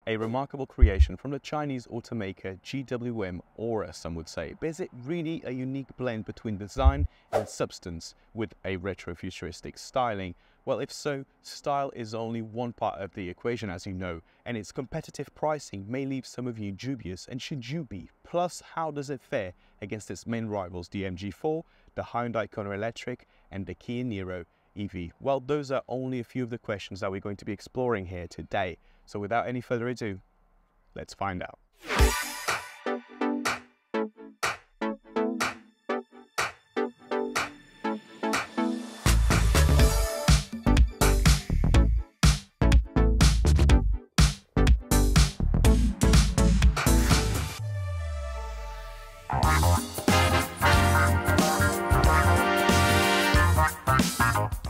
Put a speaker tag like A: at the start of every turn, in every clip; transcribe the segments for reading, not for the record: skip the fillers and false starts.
A: A remarkable creation from the Chinese automaker GWM ORA, some would say, but is it really a unique blend between design and substance with a retro-futuristic styling? Well, if so, style is only one part of the equation, as you know, and its competitive pricing may leave some of you dubious, and should you be? Plus, how does it fare against its main rivals, the MG4, the Hyundai Kona Electric, and the Kia Niro EV? Well, those are only a few of the questions that we're going to be exploring here today. So without any further ado, let's find out.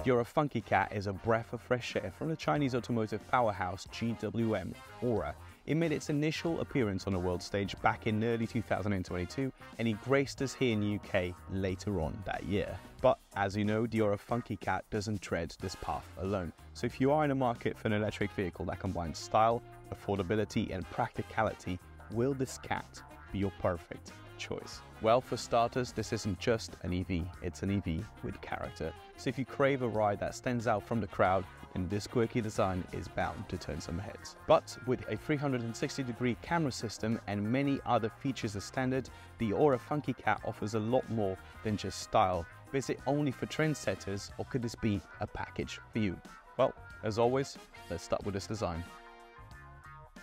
A: The ORA Funky Cat is a breath of fresh air from the Chinese automotive powerhouse GWM ORA. It made its initial appearance on the world stage back in early 2022, and it graced us here in the UK later on that year. But as you know, the ORA Funky Cat doesn't tread this path alone. So if you are in the market for an electric vehicle that combines style, affordability and practicality, will this cat be your perfect choice? Well, for starters, this isn't just an EV, it's an EV with character. So if you crave a ride that stands out from the crowd, then this quirky design is bound to turn some heads. But with a 360-degree camera system and many other features as standard, the ORA Funky Cat offers a lot more than just style. But is it only for trendsetters, or could this be a package for you? Well, as always, let's start with this design.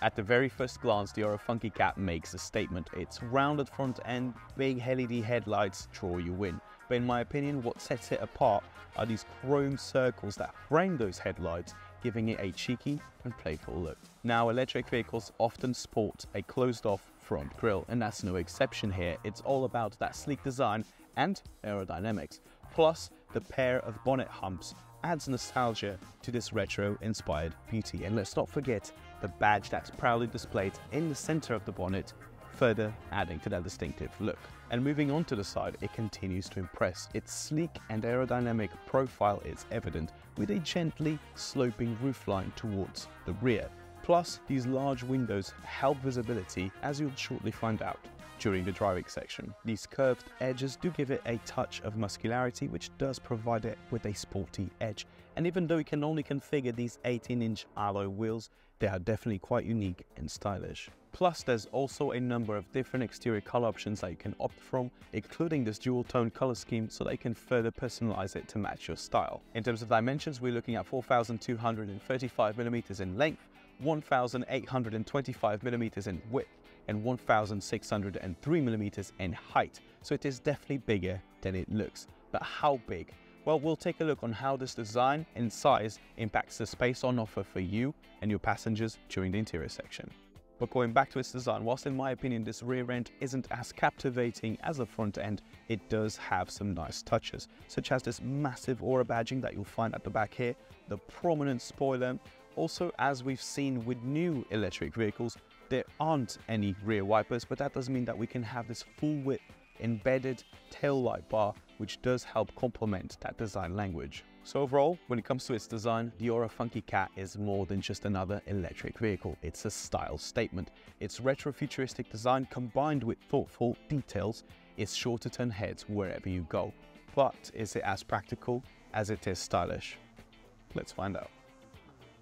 A: At the very first glance, the ORA Funky Cat makes a statement. Its rounded front end, big LED headlights draw you in. But in my opinion, what sets it apart are these chrome circles that frame those headlights, giving it a cheeky and playful look. Now, electric vehicles often sport a closed-off front grille, and that's no exception here. It's all about that sleek design and aerodynamics. Plus, the pair of bonnet humps adds nostalgia to this retro-inspired beauty. And let's not forget the badge that's proudly displayed in the center of the bonnet, further adding to that distinctive look. And moving on to the side, it continues to impress. Its sleek and aerodynamic profile is evident, with a gently sloping roofline towards the rear. Plus, these large windows help visibility, as you'll shortly find out during the driving section. These curved edges do give it a touch of muscularity, which does provide it with a sporty edge. And even though you can only configure these 18-inch alloy wheels, they are definitely quite unique and stylish. Plus, there's also a number of different exterior color options that you can opt from, including this dual-tone color scheme, so that you can further personalize it to match your style. In terms of dimensions, we're looking at 4,235mm in length, 1,825mm in width, and 1,603mm in height. So it is definitely bigger than it looks. But how big? Well, we'll take a look on how this design and size impacts the space on offer for you and your passengers during the interior section. But going back to its design, whilst in my opinion this rear end isn't as captivating as the front end, it does have some nice touches, such as this massive ORA badging that you'll find at the back here, the prominent spoiler. Also, as we've seen with new electric vehicles, there aren't any rear wipers, but that doesn't mean that we can have this full width embedded tail light bar, which does help complement that design language. So overall, when it comes to its design, the ORA Funky Cat is more than just another electric vehicle. It's a style statement. Its retro-futuristic design combined with thoughtful details is sure to turn heads wherever you go. But is it as practical as it is stylish? Let's find out.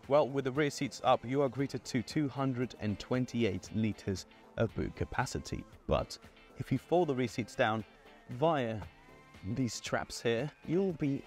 A: Well, with the rear seats up, you are greeted to 228 litres of boot capacity. But if you fold the rear seats down via these straps here, you'll be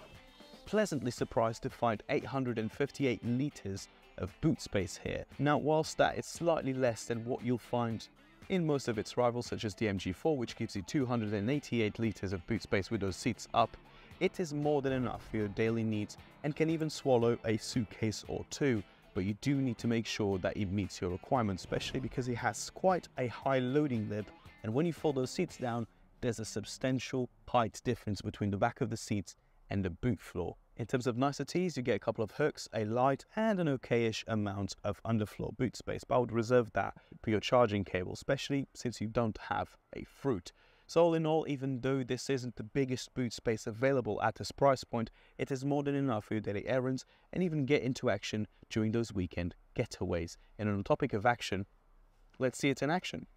A: pleasantly surprised to find 858 litres of boot space here. Now, whilst that is slightly less than what you'll find in most of its rivals, such as the MG4, which gives you 288 litres of boot space with those seats up, it is more than enough for your daily needs and can even swallow a suitcase or two. But you do need to make sure that it meets your requirements, especially because it has quite a high loading lip, and when you fold those seats down, there's a substantial height difference between the back of the seats and the boot floor. In terms of niceties, you get a couple of hooks, a light, and an okayish amount of underfloor boot space, but I would reserve that for your charging cable, especially since you don't have a fruit. So all in all, even though this isn't the biggest boot space available at this price point, it is more than enough for your daily errands and even get into action during those weekend getaways. And on the topic of action, let's see it in action.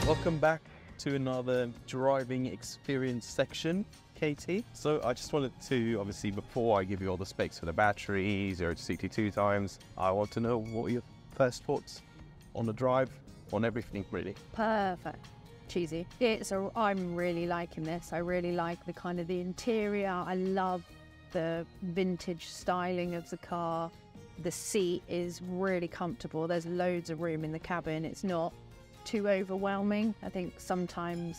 A: Welcome back to another driving experience section, KT. So I just wanted to, obviously, before I give you all the specs for the battery, 0 to 62 times, I want to know what are your first thoughts on the drive, on everything really.
B: Perfect. Cheesy. I'm really liking this. I really like the kind of the interior. I love the vintage styling of the car. The seat is really comfortable. There's loads of room in the cabin. It's not too overwhelming. I think sometimes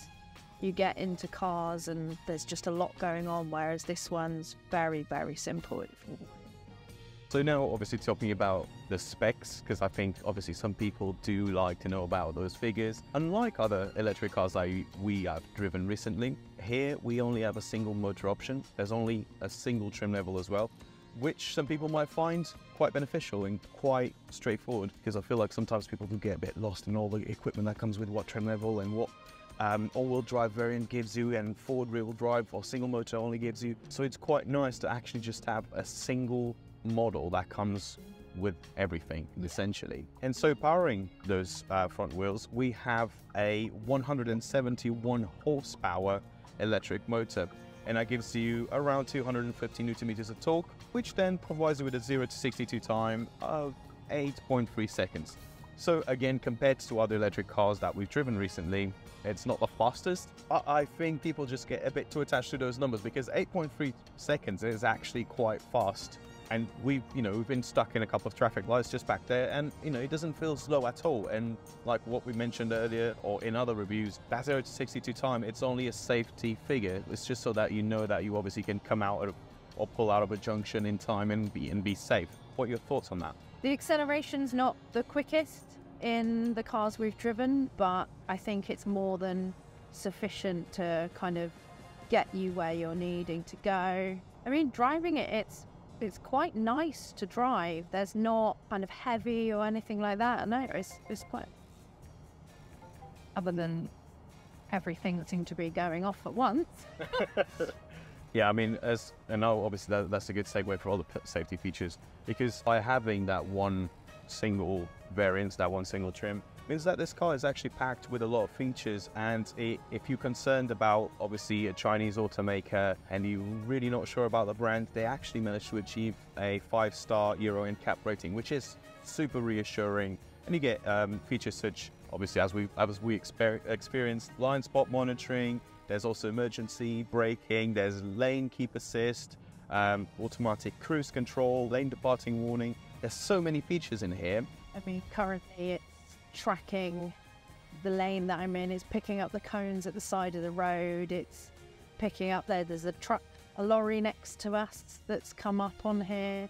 B: you get into cars and there's just a lot going on, whereas this one's very, very simple.
A: So now obviously talking about the specs, because I think obviously some people do like to know about those figures. Unlike other electric cars that we have driven recently, here we only have a single motor option. There's only a single trim level as well, which some people might find quite beneficial and quite straightforward, because I feel like sometimes people do get a bit lost in all the equipment that comes with what trim level and what all-wheel drive variant gives you and forward rear-wheel drive or single motor only gives you. So it's quite nice to actually just have a single model that comes with everything, essentially. And so powering those front wheels, we have a 171 horsepower electric motor, and that gives you around 250 Newton meters of torque, which then provides you with a 0 to 62 time of 8.3 seconds. So again, compared to other electric cars that we've driven recently, it's not the fastest. I think people just get a bit too attached to those numbers, because 8.3 seconds is actually quite fast. And we've been stuck in a couple of traffic lights just back there, and it doesn't feel slow at all. And like what we mentioned earlier or in other reviews, that 0 to 62 time, it's only a safety figure. It's just so that you know that you obviously can come out or pull out of a junction in time and be safe. What are your thoughts on that?
B: The acceleration's not the quickest in the cars we've driven, but I think it's more than sufficient to kind of get you where you're needing to go. I mean, driving it's quite nice to drive. There's not kind of heavy or anything like that. No, it's quite, other than everything seemed to be going off at once.
A: Yeah, I mean, and now obviously that's a good segue for all the safety features, because by having that one single variant, that one single trim, means that this car is actually packed with a lot of features. And if you're concerned about obviously a Chinese automaker and you're really not sure about the brand, they actually managed to achieve a 5-star Euro NCAP rating, which is super reassuring. And you get features such, obviously, as we experienced, blind spot monitoring. There's also emergency braking. There's lane keep assist, automatic cruise control, lane departing warning. There's so many features in here.
B: I mean, currently it's tracking the lane that I'm in, is picking up the cones at the side of the road. It's picking up there's a lorry next to us that's come up on here.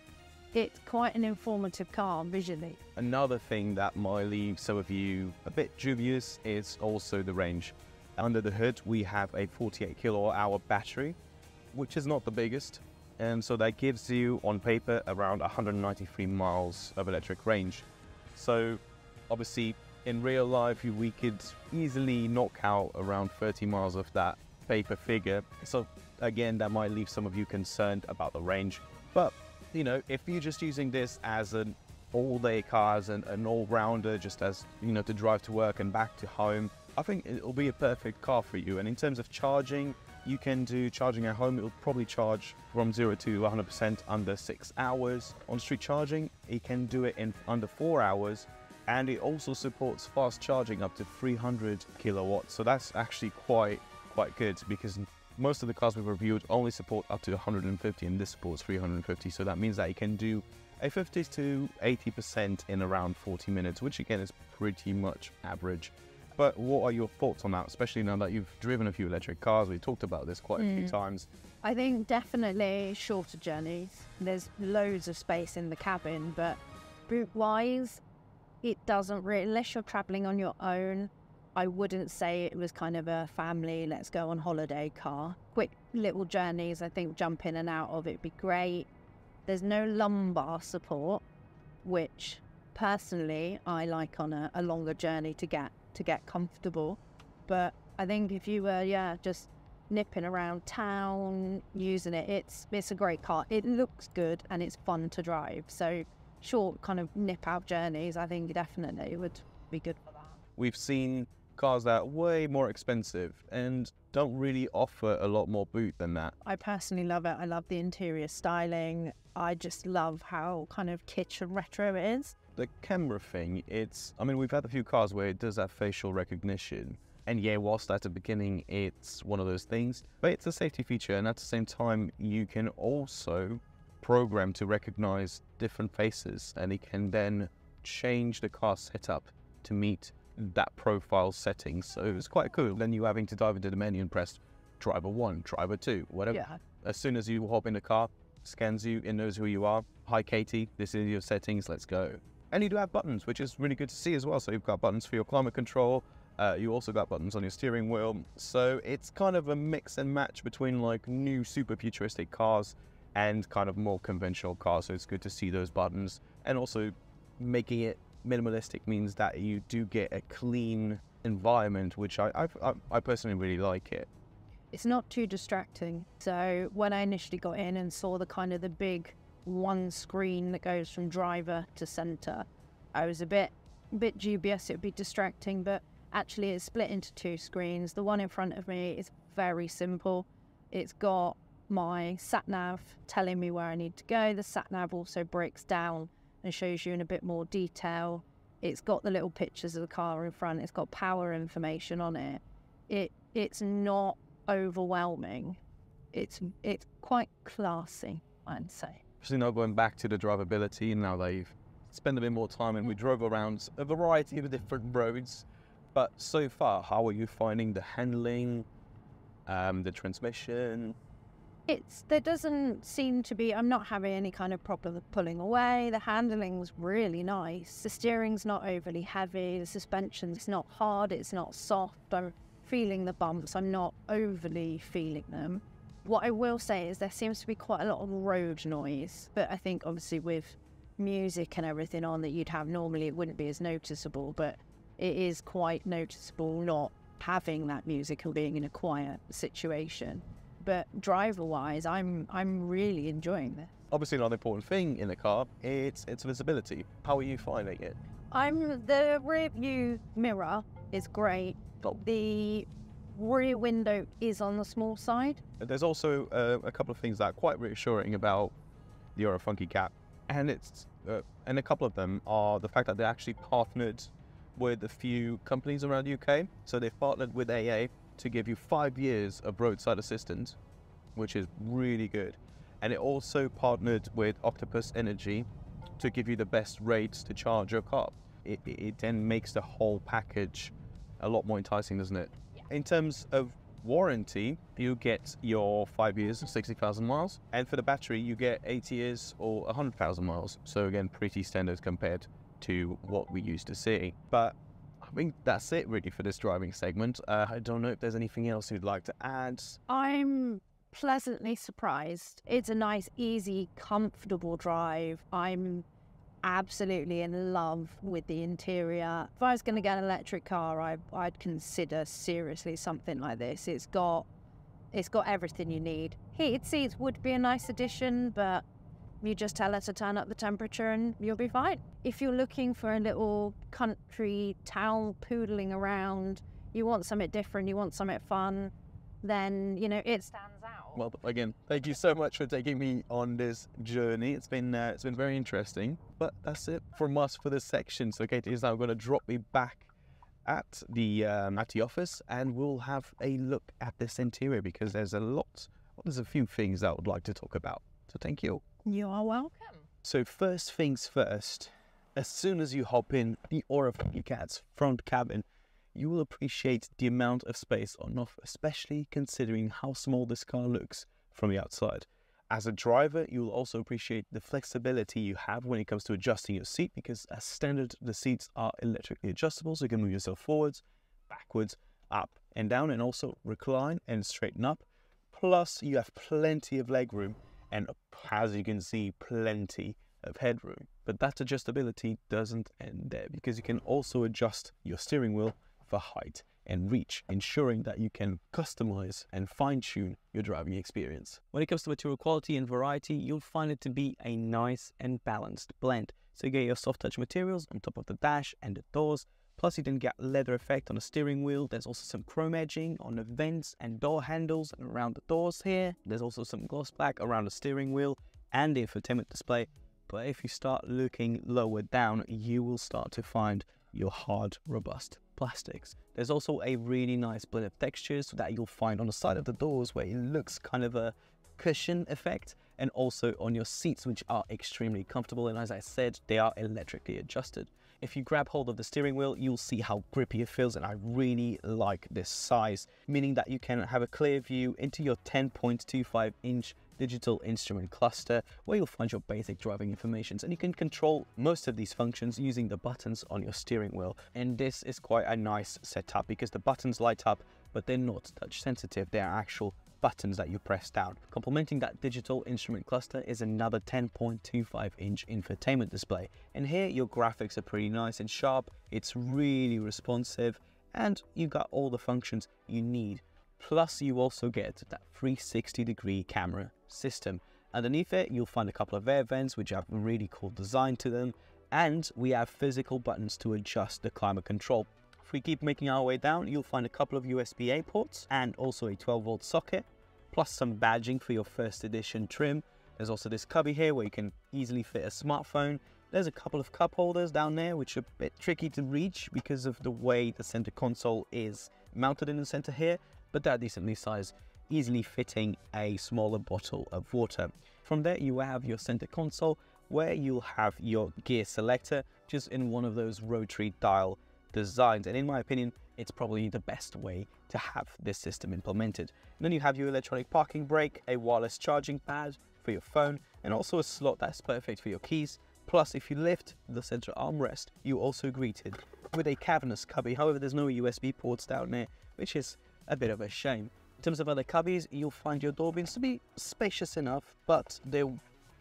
B: It's quite an informative car visually.
A: Another thing that might leave some of you a bit dubious is also the range. Under the hood, we have a 48 kilowatt-hour battery, which is not the biggest. And so that gives you, on paper, around 193 miles of electric range. So obviously, in real life, we could easily knock out around 30 miles of that paper figure. So again, that might leave some of you concerned about the range. But, if you're just using this as an all-day car, as an all-rounder, just as, to drive to work and back to home, I think it'll be a perfect car for you. And in terms of charging, you can do charging at home. It'll probably charge from 0 to 100% under 6 hours. On street charging, it can do it in under 4 hours. And it also supports fast charging up to 300 kilowatts. So that's actually quite good, because most of the cars we've reviewed only support up to 150, and this supports 350. So that means that you can do a 50 to 80% in around 40 minutes, which again is pretty much average. But what are your thoughts on that, especially now that you've driven a few electric cars? We talked about this quite a few times.
B: I think definitely shorter journeys. There's loads of space in the cabin, but boot-wise, it doesn't really, unless you're traveling on your own, I wouldn't say it was kind of a family, let's go on holiday car. Quick little journeys, I think jump in and out of it'd be great. There's no lumbar support, which personally I like on a longer journey to get comfortable. But I think if you were, just nipping around town, using it, it's a great car. It looks good and it's fun to drive. So short kind of nip out journeys, I think definitely would be good for that.
A: We've seen cars that are way more expensive and don't really offer a lot more boot than that.
B: I personally love it. I love the interior styling. I just love how kind of kitsch and retro it is.
A: The camera thing, we've had a few cars where it does have facial recognition. And yeah, whilst at the beginning it's one of those things, but it's a safety feature, and at the same time you can also program to recognize different faces, and it can then change the car setup to meet that profile setting. So it's quite cool. Then you having to dive into the menu and press driver 1, driver 2, whatever.
B: Yeah.
A: As soon as you hop in the car, scans you, it knows who you are. Hi Katie, this is your settings, let's go. And you do have buttons, which is really good to see as well. So you've got buttons for your climate control. You also got buttons on your steering wheel. So it's kind of a mix and match between like new super futuristic cars and kind of more conventional cars. So it's good to see those buttons, and also making it minimalistic means that you do get a clean environment, which I personally really like it.
B: It's not too distracting. So when I initially got in and saw the kind of the big one screen that goes from driver to center, I was a bit dubious it would be distracting, but actually it's split into 2 screens. The one in front of me is very simple. It's got my sat nav telling me where I need to go. The sat nav also breaks down and shows you in a bit more detail. It's got the little pictures of the car in front. It's got power information on it. It's not overwhelming. It's quite classy, I'd say.
A: Especially now going back to the drivability, now they've spent a bit more time and we drove around a variety of different roads. But so far, how are you finding the handling, the transmission?
B: There doesn't seem to be, I'm not having any kind of problem with pulling away. The handling's really nice. The steering's not overly heavy. The suspension's not hard. It's not soft. I'm feeling the bumps. I'm not overly feeling them. What I will say is there seems to be quite a lot of road noise. But I think obviously with music and everything on that you'd have normally, it wouldn't be as noticeable. But it is quite noticeable not having that music and being in a quiet situation. But driver-wise, I'm really enjoying this.
A: Obviously, another important thing in the car, it's visibility. How are you finding it?
B: The rear view mirror is great.
A: Oh.
B: The rear window is on the small side.
A: There's also a couple of things that are quite reassuring about the ORA Funky Cat, and a couple of them are the fact that they actually partnered with a few companies around the UK. So they've partnered with AA to give you 5 years of roadside assistance, which is really good. And it also partnered with Octopus Energy to give you the best rates to charge your car. It then makes the whole package a lot more enticing, doesn't it?
B: Yeah.
A: In terms of warranty, you get your 5 years of 60,000 miles, and for the battery you get 8 years or 100,000 miles. So again, pretty standard compared to what we used to see. But I think that's it really for this driving segment. I don't know if there's anything else you'd like to add.
B: I'm pleasantly surprised. It's a nice, easy, comfortable drive. I'm absolutely in love with the interior. If I was going to get an electric car, I'd consider seriously something like this. It's got everything you need. Heated seats would be a nice addition, but you just tell it to turn up the temperature and you'll be fine. If you're looking for a little country town poodling around, you want something different, you want something fun, then, it stands out.
A: Well, again, thank you so much for taking me on this journey. It's been very interesting. But that's it from us for this section. So Katie is now going to drop me back at the office, and we'll have a look at this interior because there's a few things that I would like to talk about. So thank you.
B: You are welcome.
A: So first things first, as soon as you hop in the ORA Funky Cat's front cabin, you will appreciate the amount of space on offer, especially considering how small this car looks from the outside. As a driver, you will also appreciate the flexibility you have when it comes to adjusting your seat, because as standard, the seats are electrically adjustable, so you can move yourself forwards, backwards, up and down, and also recline and straighten up. Plus you have plenty of leg room and, as you can see, plenty of headroom. But that adjustability doesn't end there, because you can also adjust your steering wheel for height and reach, ensuring that you can customize and fine-tune your driving experience. When it comes to material quality and variety, you'll find it to be a nice and balanced blend. So you get your soft touch materials on top of the dash and the doors, plus you then get leather effect on the steering wheel. There's also some chrome edging on the vents and door handles and around the doors here. There's also some gloss black around the steering wheel and the infotainment display. But if you start looking lower down, you will start to find your hard, robust plastics. There's also a really nice blend of textures that you'll find on the side of the doors, where it looks kind of a cushion effect, and also on your seats, which are extremely comfortable, and as I said, they are electrically adjusted. If you grab hold of the steering wheel, you'll see how grippy it feels, and I really like this size, meaning that you can have a clear view into your 10.25-inch digital instrument cluster, where you'll find your basic driving information, and you can control most of these functions using the buttons on your steering wheel. And this is quite a nice setup, because the buttons light up, but they're not touch sensitive. They're actual buttons that you press down. Complementing that digital instrument cluster is another 10.25-inch infotainment display, and here your graphics are pretty nice and sharp. It's really responsive, and you got all the functions you need. Plus you also get that 360-degree camera system. Underneath it, you'll find a couple of air vents which have a really cool design to them, and we have physical buttons to adjust the climate control. If we keep making our way down, you'll find a couple of USB-A ports and also a 12-volt socket, plus some badging for your first edition trim. There's also this cubby here where you can easily fit a smartphone. There's a couple of cup holders down there which are a bit tricky to reach because of the way the center console is mounted in the center here, but they're decently sized, easily fitting a smaller bottle of water. From there you have your center console, where you'll have your gear selector, just in one of those rotary dial designs, and in my opinion it's probably the best way to have this system implemented. And then you have your electronic parking brake, a wireless charging pad for your phone, and also a slot that's perfect for your keys. Plus, if you lift the center armrest, you're also greeted with a cavernous cubby. However, there's no USB ports down there, which is a bit of a shame. In terms of other cubbies, you'll find your door bins to be spacious enough, but they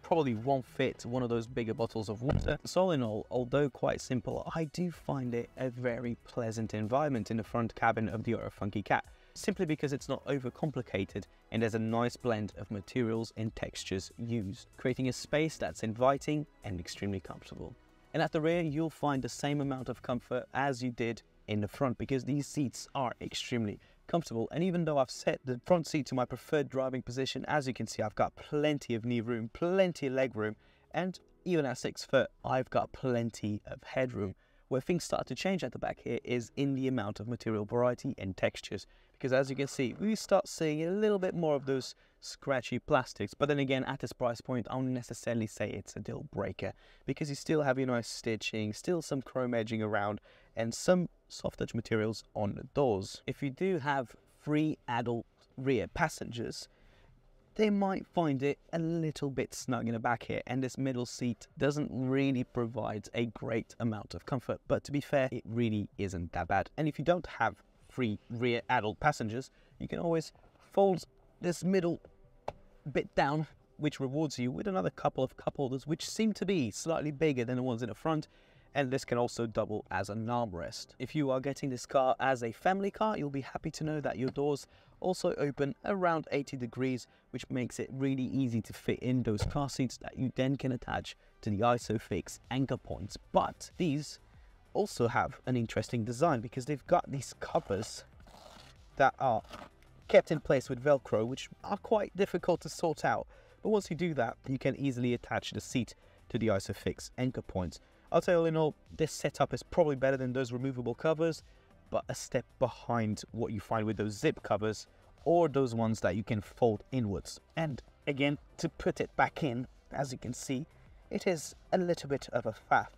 A: probably won't fit one of those bigger bottles of water. So all in all, although quite simple, I do find it a very pleasant environment in the front cabin of the ORA Funky Cat, simply because it's not overcomplicated and there's a nice blend of materials and textures used, creating a space that's inviting and extremely comfortable. And at the rear, you'll find the same amount of comfort as you did in the front, because these seats are extremely comfortable. And even though I've set the front seat to my preferred driving position, as you can see, I've got plenty of knee room, plenty of leg room, and even at 6 foot, I've got plenty of headroom. Where things start to change at the back here is in the amount of material variety and textures, because as you can see, we start seeing a little bit more of those scratchy plastics. But then again, at this price point, I won't necessarily say it's a deal breaker, because you still have your nice stitching, still some chrome edging around, and some soft touch materials on the doors. If you do have 3 adult rear passengers, they might find it a little bit snug in the back here, and this middle seat doesn't really provide a great amount of comfort. But to be fair, it really isn't that bad. And if you don't have 3 rear adult passengers, you can always fold this middle bit down, which rewards you with another couple of cup holders, which seem to be slightly bigger than the ones in the front. And this can also double as an armrest. If you are getting this car as a family car, you'll be happy to know that your doors also open around 80 degrees, which makes it really easy to fit in those car seats that you then can attach to the ISOFIX anchor points. But these also have an interesting design, because they've got these covers that are kept in place with Velcro, which are quite difficult to sort out. But once you do that, you can easily attach the seat to the ISOFIX anchor points. I'll say all in all, this setup is probably better than those removable covers, but a step behind what you find with those zip covers or those ones that you can fold inwards. And again, to put it back in, as you can see, it is a little bit of a faff.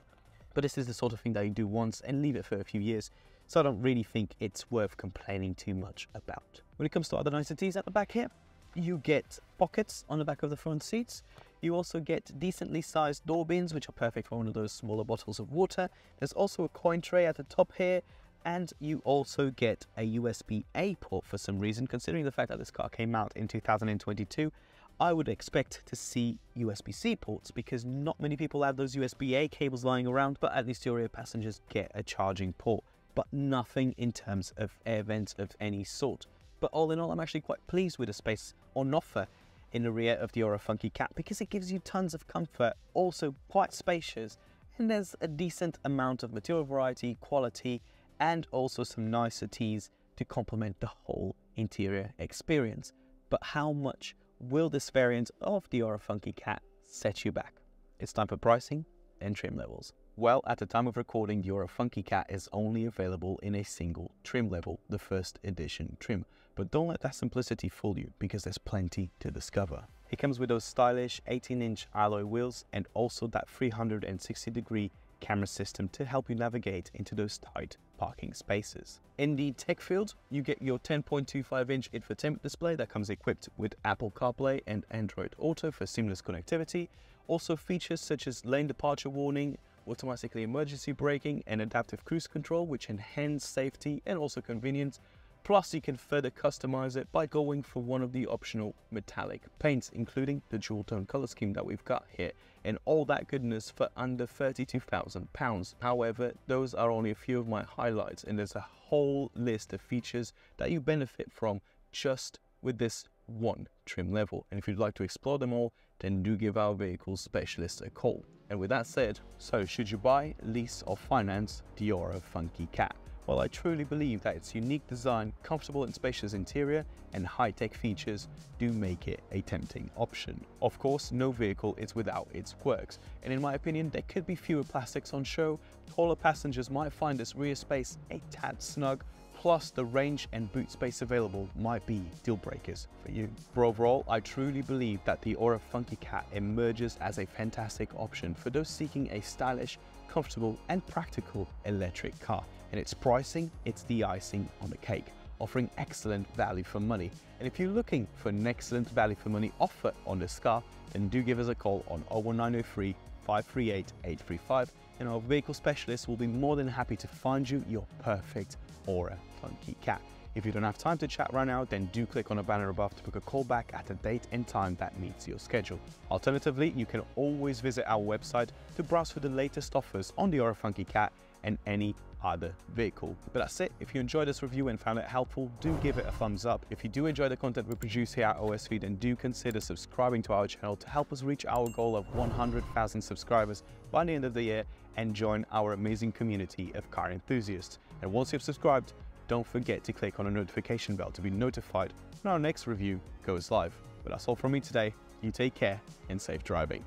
A: But this is the sort of thing that you do once and leave it for a few years, so I don't really think it's worth complaining too much about. When it comes to other niceties at the back here, you get pockets on the back of the front seats. You also get decently sized door bins, which are perfect for one of those smaller bottles of water. There's also a coin tray at the top here, And you also get a USB-A port for some reason. Considering the fact that this car came out in 2022, I would expect to see USB-C ports because not many people have those USB-A cables lying around, but at least your rear passengers get a charging port, but nothing in terms of air vents of any sort. But all in all, I'm actually quite pleased with the space on offer in the rear of the ORA Funky Cat because it gives you tons of comfort, also quite spacious, and there's a decent amount of material variety, quality, and also some niceties to complement the whole interior experience. But how much will this variant of the ORA Funky Cat set you back? It's time for pricing and trim levels. Well, at the time of recording, the ORA Funky Cat is only available in a single trim level, the first edition trim. But don't let that simplicity fool you, because there's plenty to discover. It comes with those stylish 18-inch alloy wheels and also that 360-degree camera system to help you navigate into those tight parking spaces. In the tech field, you get your 10.25-inch infotainment display that comes equipped with Apple CarPlay and Android Auto for seamless connectivity. Also features such as lane departure warning, automatically emergency braking, and adaptive cruise control, which enhance safety and also convenience. Plus, you can further customize it by going for one of the optional metallic paints, including the dual tone color scheme that we've got here, and all that goodness for under £32,000. However, those are only a few of my highlights, and there's a whole list of features that you benefit from just with this one trim level. And if you'd like to explore them all, then do give our vehicle specialist a call. And with that said, so should you buy, lease or finance the ORA Funky Cat? Well, I truly believe that its unique design, comfortable and spacious interior, and high-tech features do make it a tempting option. Of course, no vehicle is without its quirks, and in my opinion, there could be fewer plastics on show, taller passengers might find this rear space a tad snug, plus the range and boot space available might be deal breakers for you. But overall, I truly believe that the ORA Funky Cat emerges as a fantastic option for those seeking a stylish, comfortable and practical electric car. And its pricing, it's the icing on the cake, offering excellent value for money. And if you're looking for an excellent value for money offer on this car, then do give us a call on 01903 538 835, and our vehicle specialist will be more than happy to find you your perfect ORA Funky Cat. If you don't have time to chat right now, then do click on the banner above to book a call back at a date and time that meets your schedule. Alternatively, you can always visit our website to browse for the latest offers on the ORA Funky Cat and any other vehicle. But that's it. If you enjoyed this review and found it helpful, do give it a thumbs up. If you do enjoy the content we produce here at OSV, then do consider subscribing to our channel to help us reach our goal of 100,000 subscribers by the end of the year and join our amazing community of car enthusiasts. And once you've subscribed, don't forget to click on the notification bell to be notified when our next review goes live. But that's all from me today. You take care and safe driving.